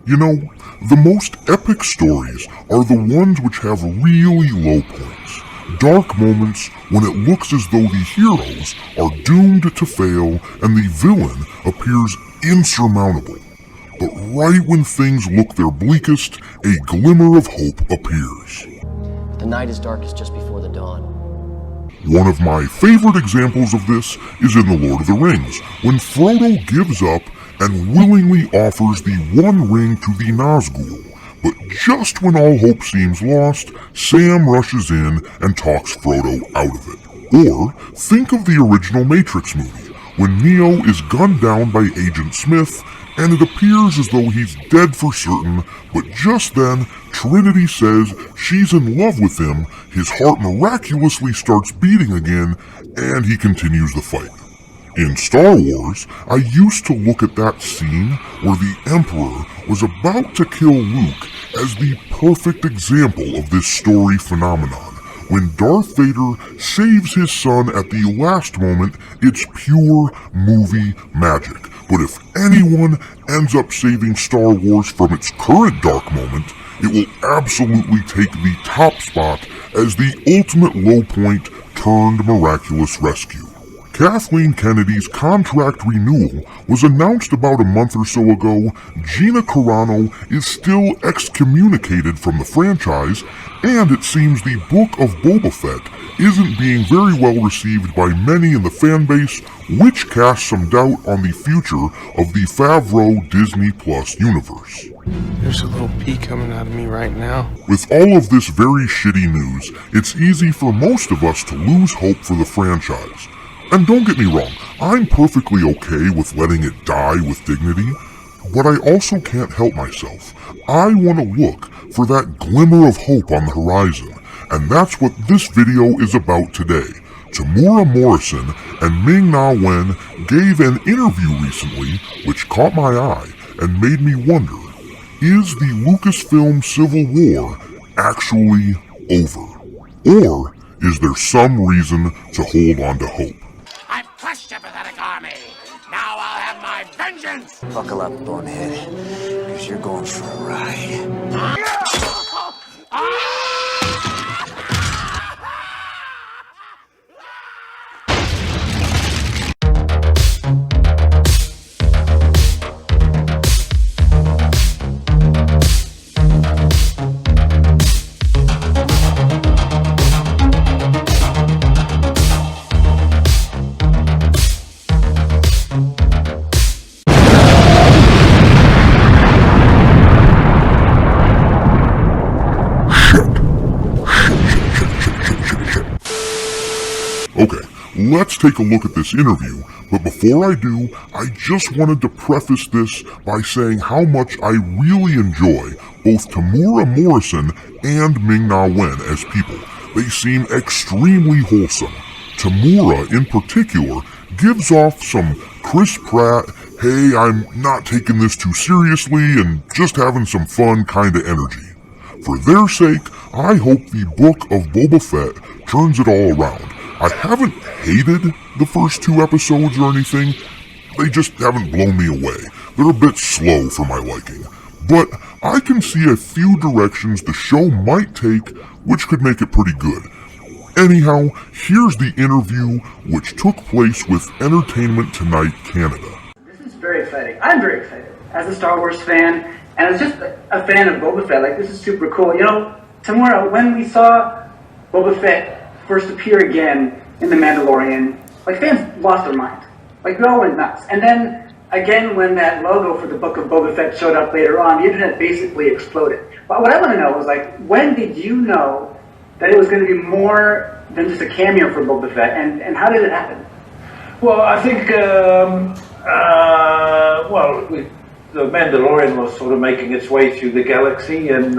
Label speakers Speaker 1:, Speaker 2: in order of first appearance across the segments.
Speaker 1: You know, the most epic stories are the ones which have really low points. Dark moments when it looks as though the heroes are doomed to fail and the villain appears insurmountable. But right when things look their bleakest, a glimmer of hope appears.
Speaker 2: The night is darkest just before the dawn.
Speaker 1: One of my favorite examples of this is in The Lord of the Rings, when Frodo gives up and willingly offers the One Ring to the Nazgul. But just when all hope seems lost, Sam rushes in and talks Frodo out of it. Or, think of the original Matrix movie, when Neo is gunned down by Agent Smith, and it appears as though he's dead for certain, but just then, Trinity says she's in love with him, his heart miraculously starts beating again, and he continues the fight. In Star Wars, I used to look at that scene where the Emperor was about to kill Luke as the perfect example of this story phenomenon. When Darth Vader saves his son at the last moment, it's pure movie magic. But if anyone ends up saving Star Wars from its current dark moment, it will absolutely take the top spot as the ultimate low point turned miraculous rescue. Kathleen Kennedy's contract renewal was announced about a month or so ago. Gina Carano is still excommunicated from the franchise, and it seems the Book of Boba Fett isn't being very well received by many in the fanbase, which casts some doubt on the future of the Favreau Disney Plus universe.
Speaker 3: There's a little pea coming out of me right now.
Speaker 1: With all of this very shitty news, it's easy for most of us to lose hope for the franchise. And don't get me wrong, I'm perfectly okay with letting it die with dignity, but I also can't help myself. I want to look for that glimmer of hope on the horizon, and that's what this video is about today. Temuera Morrison and Ming-Na gave an interview recently which caught my eye and made me wonder, is the Lucasfilm Civil War actually over? Or is there some reason to hold on to hope?
Speaker 4: I've crushed your pathetic army. Now I'll have my vengeance.
Speaker 5: Buckle up, bonehead, because you're going for a ride.
Speaker 1: Okay, let's take a look at this interview, but before I do, I just wanted to preface this by saying how much I really enjoy both Temuera Morrison and Ming-Na as people. They seem extremely wholesome. Temuera, in particular, gives off some Chris Pratt, hey, I'm not taking this too seriously and just having some fun kinda energy. For their sake, I hope the Book of Boba Fett turns it all around. I haven't hated the first 2 episodes or anything, they just haven't blown me away. They're a bit slow for my liking. But I can see a few directions the show might take which could make it pretty good. Anyhow, here's the interview which took place with Entertainment Tonight Canada.
Speaker 6: This is very exciting. I'm very excited. As a Star Wars fan, and as just a fan of Boba Fett, like this is super cool. You know, Temuera, when we saw Boba Fett first appear again in The Mandalorian, like fans lost their mind. Like they all went nuts. And then again when that logo for the Book of Boba Fett showed up later on, the internet basically exploded. But what I want to know is like, when did you know that it was going to be more than just a cameo for Boba Fett, and how did it happen?
Speaker 7: Well, I think the Mandalorian was sort of making its way through the galaxy, and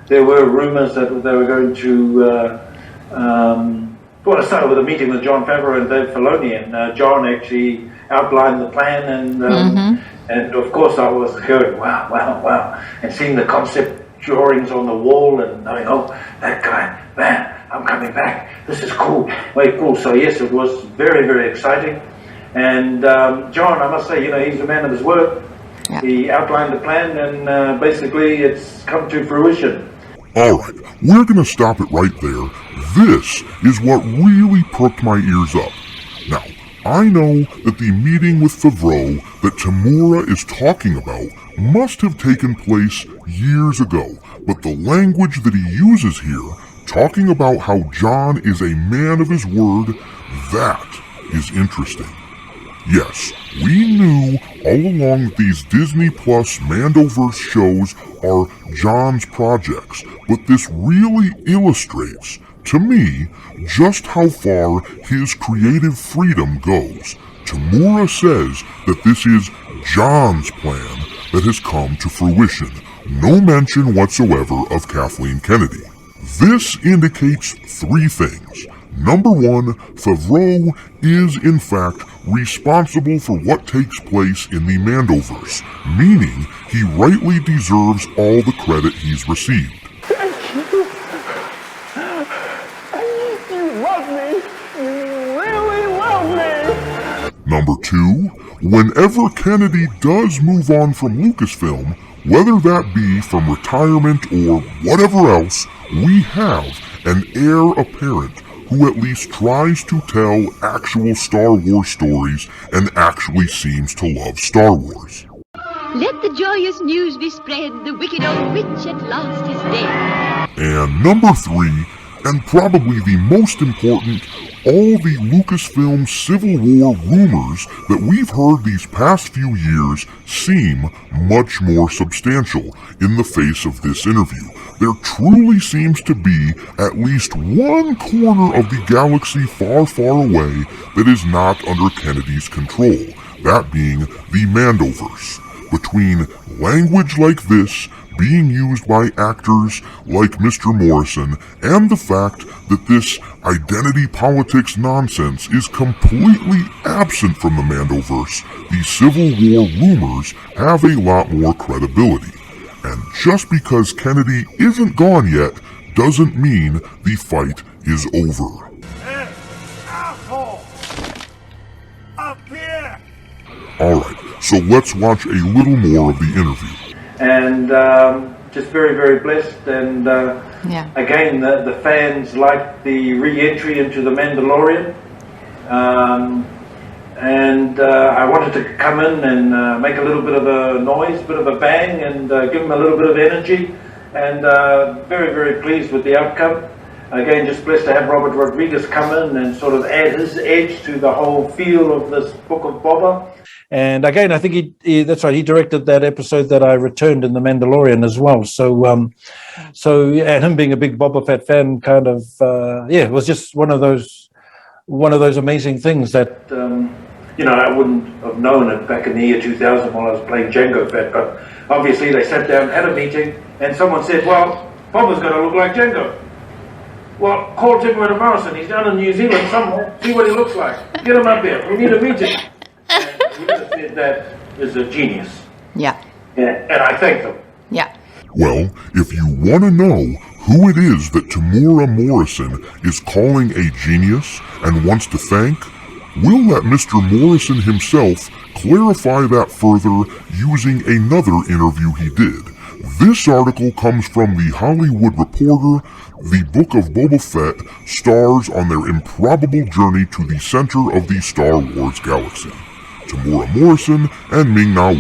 Speaker 7: there were rumors that they were going to it started with a meeting with Jon Favreau and Dave Filoni, and John actually outlined the plan, and of course I was going, wow, and seeing the concept drawings on the wall and knowing, oh, that guy, man, I'm coming back, this is cool, very cool. So yes, it was very, very exciting, And John, I must say, he's a man of his word. Yeah. He outlined the plan, and basically it's come to fruition.
Speaker 1: Alright, we're gonna stop it right there. This is what really perked my ears up. Now, I know that the meeting with Favreau that Temuera is talking about must have taken place years ago, but the language that he uses here, talking about how John is a man of his word, that is interesting. Yes, we knew all along that these Disney Plus Mandoverse shows are John's projects, but this really illustrates, to me, just how far his creative freedom goes. Temuera says that this is John's plan that has come to fruition. No mention whatsoever of Kathleen Kennedy. This indicates three things. Number one, Favreau is in fact responsible for what takes place in the Mandoverse, meaning he rightly deserves all the credit he's received.
Speaker 8: Thank you. You love me. You really love me.
Speaker 1: Number two, whenever Kennedy does move on from Lucasfilm, whether that be from retirement or whatever else, we have an heir apparent who at least tries to tell actual Star Wars stories and actually seems to love Star Wars.
Speaker 9: Let the joyous news be spread, the wicked old witch at last is dead.
Speaker 1: And number three, and probably the most important, all the Lucasfilm Civil War rumors that we've heard these past few years seem much more substantial in the face of this interview. There truly seems to be at least one corner of the galaxy far, far away that is not under Kennedy's control, that being the Mandoverse. Between language like this being used by actors like Mr. Morrison and the fact that this identity politics nonsense is completely absent from the Mandoverse, the Civil War rumors have a lot more credibility. And just because Kennedy isn't gone yet doesn't mean the fight is over.
Speaker 4: Hey, asshole! Up here!
Speaker 1: Alright, so let's watch a little more of the interview.
Speaker 7: And just very, very blessed. And again, the fans liked the re-entry into The Mandalorian. And I wanted to come in and make a little bit of a noise, bit of a bang, and give them a little bit of energy. And very, very pleased with the outcome. Again, just blessed to have Robert Rodriguez come in and sort of add his edge to the whole feel of this Book of Boba.
Speaker 10: And again, I think he that's right, he directed that episode that I returned in The Mandalorian as well. So, and him being a big Boba Fett fan kind of, it was just one of those amazing things that...
Speaker 7: I wouldn't have known it back in the year 2000 while I was playing Jango Fett, but obviously they sat down, had a meeting, and someone said, well, Boba's going to look like Jango. Well, call Temuera Morrison, he's down in New Zealand somewhere, see what he looks like. Get him up here, we need a meeting. And whoever said that is a genius.
Speaker 11: Yeah.
Speaker 7: And I thank them.
Speaker 11: Yeah.
Speaker 1: Well, if you want to know who it is that Temuera Morrison is calling a genius and wants to thank, we'll let Mr. Morrison himself clarify that further using another interview he did. This article comes from The Hollywood Reporter. The Book of Boba Fett stars on their improbable journey to the center of the Star Wars galaxy. Temuera Morrison and Ming-Na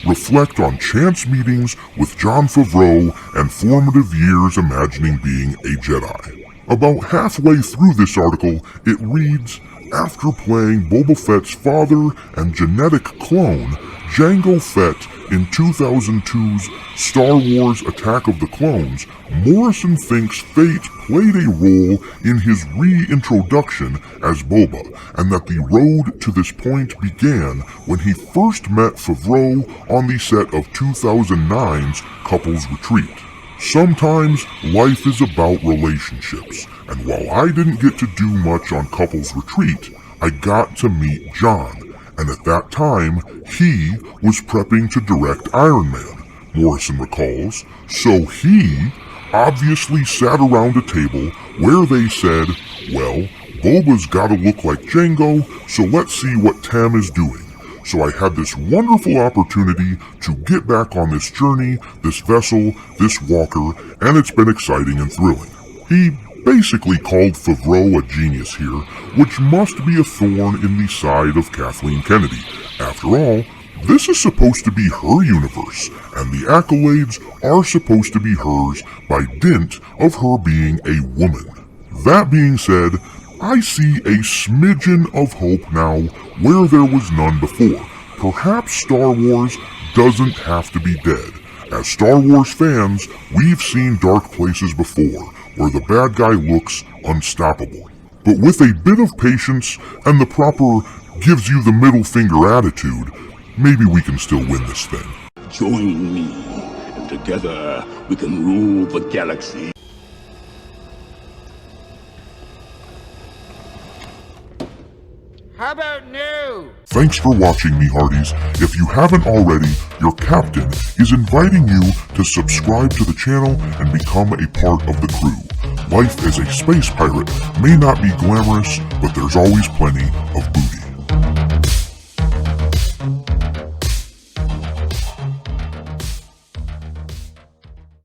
Speaker 1: reflect on chance meetings with Jon Favreau and formative years imagining being a Jedi. About halfway through this article, it reads, after playing Boba Fett's father and genetic clone, Jango Fett, in 2002's Star Wars Attack of the Clones, Morrison thinks fate played a role in his reintroduction as Boba, and that the road to this point began when he first met Favreau on the set of 2009's Couples Retreat. Sometimes life is about relationships, and while I didn't get to do much on Couples Retreat, I got to meet John, and at that time, he was prepping to direct Iron Man, Morrison recalls, so he obviously sat around a table where they said, well, Boba's gotta look like Jango, so let's see what Tem is doing. So I had this wonderful opportunity to get back on this journey, this vessel, this walker, and it's been exciting and thrilling. He basically called Favreau a genius here, which must be a thorn in the side of Kathleen Kennedy. After all, this is supposed to be her universe, and the accolades are supposed to be hers by dint of her being a woman. That being said, I see a smidgen of hope now where there was none before. Perhaps Star Wars doesn't have to be dead. As Star Wars fans, we've seen dark places before, where the bad guy looks unstoppable. But with a bit of patience and the proper gives you the middle finger attitude, maybe we can still win this thing.
Speaker 11: Join me, and together we can rule the galaxy.
Speaker 4: How about new?
Speaker 1: Thanks for watching, me hearties. If you haven't already, your captain is inviting you to subscribe to the channel and become a part of the crew. Life as a space pirate may not be glamorous, but there's always plenty of booty.